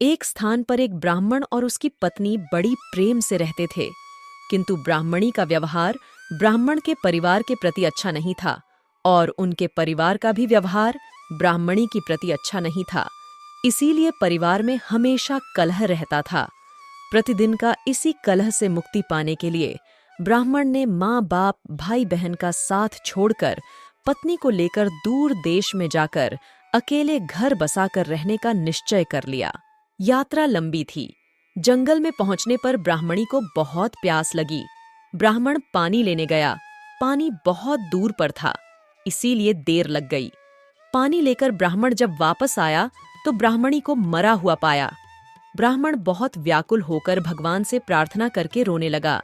एक स्थान पर एक ब्राह्मण और उसकी पत्नी बड़ी प्रेम से रहते थे, किंतु ब्राह्मणी का व्यवहार ब्राह्मण के परिवार के प्रति अच्छा नहीं था और उनके परिवार का भी व्यवहार ब्राह्मणी के प्रति अच्छा नहीं था। इसीलिए परिवार में हमेशा कलह रहता था। प्रतिदिन का इसी कलह से मुक्ति पाने के लिए ब्राह्मण ने माँ बाप भाई बहन का साथ छोड़कर पत्नी को लेकर दूर देश में जाकर अकेले घर बसाकर रहने का निश्चय कर लिया। यात्रा लंबी थी। जंगल में पहुंचने पर ब्राह्मणी को बहुत प्यास लगी। ब्राह्मण पानी लेने गया। पानी बहुत दूर पर था, इसीलिए देर लग गई। पानी लेकर ब्राह्मण जब वापस आया तो ब्राह्मणी को मरा हुआ पाया। ब्राह्मण बहुत व्याकुल होकर भगवान से प्रार्थना करके रोने लगा।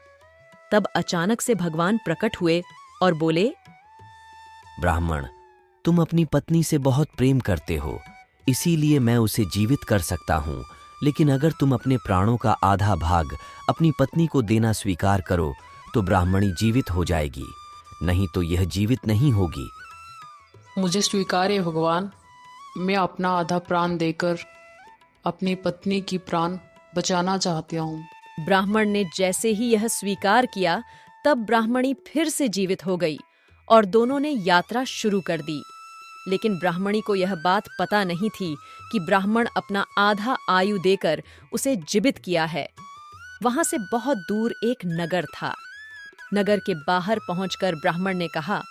तब अचानक से भगवान प्रकट हुए और बोले, ब्राह्मण, तुम अपनी पत्नी से बहुत प्रेम करते हो, इसीलिए मैं उसे जीवित कर सकता हूँ। लेकिन अगर तुम अपने प्राणों का आधा भाग अपनी पत्नी को देना स्वीकार करो तो ब्राह्मणी जीवित हो जाएगी, नहीं तो यह जीवित नहीं होगी। मुझे स्वीकार है भगवान, मैं अपना आधा प्राण देकर अपनी पत्नी की प्राण बचाना चाहता हूँ। ब्राह्मण ने जैसे ही यह स्वीकार किया तब ब्राह्मणी फिर से जीवित हो गई और दोनों ने यात्रा शुरू कर दी। लेकिन ब्राह्मणी को यह बात पता नहीं थी कि ब्राह्मण अपना आधा आयु देकर उसे जीवित किया है। वहां से बहुत दूर एक नगर था। नगर के बाहर पहुंचकर ब्राह्मण ने कहा,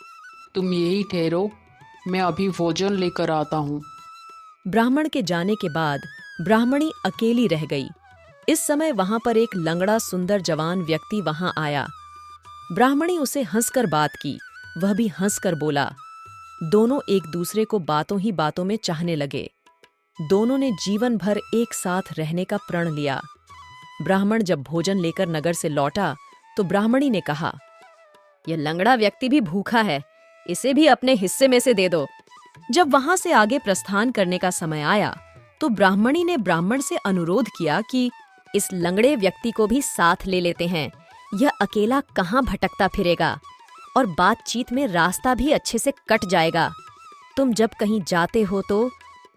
तुम यही ठहरो, मैं अभी भोजन लेकर आता हूँ। ब्राह्मण के जाने के बाद ब्राह्मणी अकेली रह गई। इस समय वहां पर एक लंगड़ा सुंदर जवान व्यक्ति वहां आया। ब्राह्मणी उसे हंसकर बात की, वह भी हंसकर बोला। दोनों एक दूसरे को बातों ही बातों में चाहने लगे। दोनों ने जीवन भर एक साथ रहने का प्रण लिया। ब्राह्मण जब भोजन लेकर नगर से लौटा तो ब्राह्मणी ने कहा, यह लंगड़ा व्यक्ति भी भूखा है, इसे भी अपने हिस्से में से दे दो। जब वहां से आगे प्रस्थान करने का समय आया तो ब्राह्मणी ने ब्राह्मण से अनुरोध किया कि इस लंगड़े व्यक्ति को भी साथ ले लेते हैं, यह अकेला कहाँ भटकता फिरेगा और बातचीत में रास्ता भी अच्छे से कट जाएगा। तुम जब कहीं जाते हो तो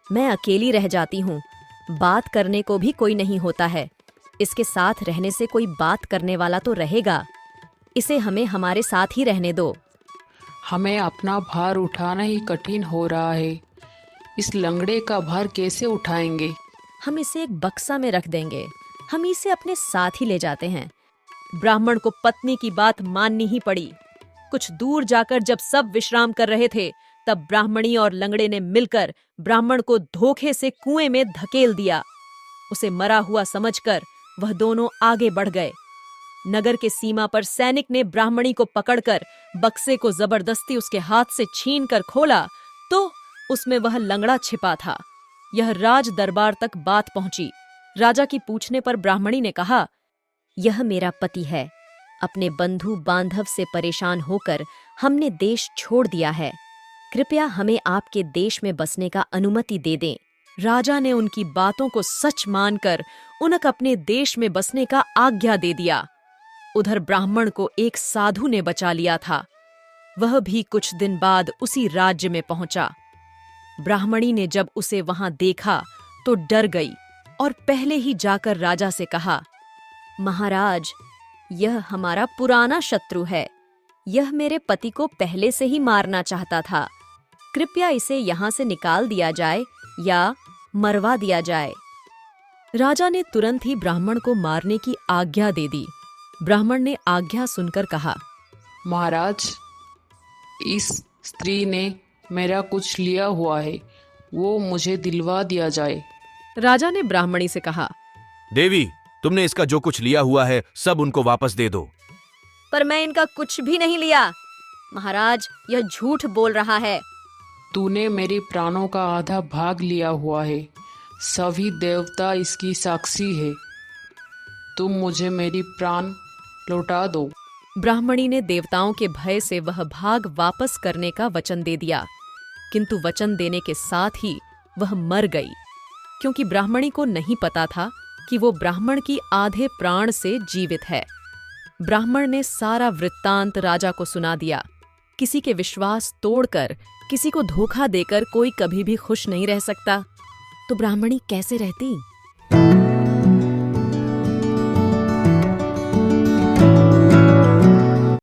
मैं अकेली रह जाती हूँ, बात करने को भी कोई नहीं होता है। इसके साथ रहने से कोई बात करने वाला तो रहेगा, इसे हमें हमारे साथ ही रहने दो। हमें अपना भार उठाना ही कठिन हो रहा है, इस लंगड़े का भार कैसे उठाएंगे? हम इसे एक बक्सा में रख देंगे, हम इसे अपने साथ ही ले जाते हैं। ब्राह्मण को पत्नी की बात माननी ही पड़ी। कुछ दूर जाकर जब सब विश्राम कर रहे थे तब ब्राह्मणी और लंगड़े ने मिलकर ब्राह्मण को धोखे से कुएं में धकेल दिया। उसे मरा हुआ समझकर वह दोनों आगे बढ़ गए। नगर के सीमा पर सैनिक ने ब्राह्मणी को पकड़कर बक्से को जबरदस्ती उसके हाथ से छीनकर खोला तो उसमें वह लंगड़ा छिपा था। यह राज दरबार तक बात पहुंची। राजा की पूछने पर ब्राह्मणी ने कहा, यह मेरा पति है। अपने बंधु बांधव से परेशान होकर हमने देश छोड़ दिया है। कृपया हमें आपके देश में बसने का अनुमति दे दें। राजा ने उनकी बातों को सच मानकर उन्हें अपने देश में बसने का आज्ञा दे दिया। उधर ब्राह्मण को एक साधु ने बचा लिया था। वह भी कुछ दिन बाद उसी राज्य में पहुंचा। ब्राह्मणी ने जब उसे वहां देखा तो डर गई और पहले ही जाकर राजा से कहा, महाराज, यह हमारा पुराना शत्रु है। यह मेरे पति को पहले से ही मारना चाहता था। कृपया इसे यहाँ से निकाल दिया जाए या मरवा दिया जाए। राजा ने तुरंत ही ब्राह्मण को मारने की आज्ञा दे दी। ब्राह्मण ने आज्ञा सुनकर कहा, महाराज, इस स्त्री ने मेरा कुछ लिया हुआ है, वो मुझे दिलवा दिया जाए। राजा ने ब्राह्मणी से कहा, देवी, तुमने इसका जो कुछ लिया हुआ है सब उनको वापस दे दो। पर मैं इनका कुछ भी नहीं लिया। महाराज, यह झूठ बोल रहा है। तूने मेरे प्राणों का आधा भाग लिया हुआ है, सभी देवता इसकी साक्षी है। तुम मुझे मेरी प्राण लौटा दो। ब्राह्मणी ने देवताओं के भय से वह भाग वापस करने का वचन दे दिया, किंतु वचन देने के साथ ही वह मर गई, क्योंकि ब्राह्मणी को नहीं पता था कि वो ब्राह्मण की आधे प्राण से जीवित है। ब्राह्मण ने सारा वृत्तांत राजा को सुना दिया। किसी के विश्वास तोड़कर, किसी को धोखा देकर कोई कभी भी खुश नहीं रह सकता। तो ब्राह्मणी कैसे रहती? है।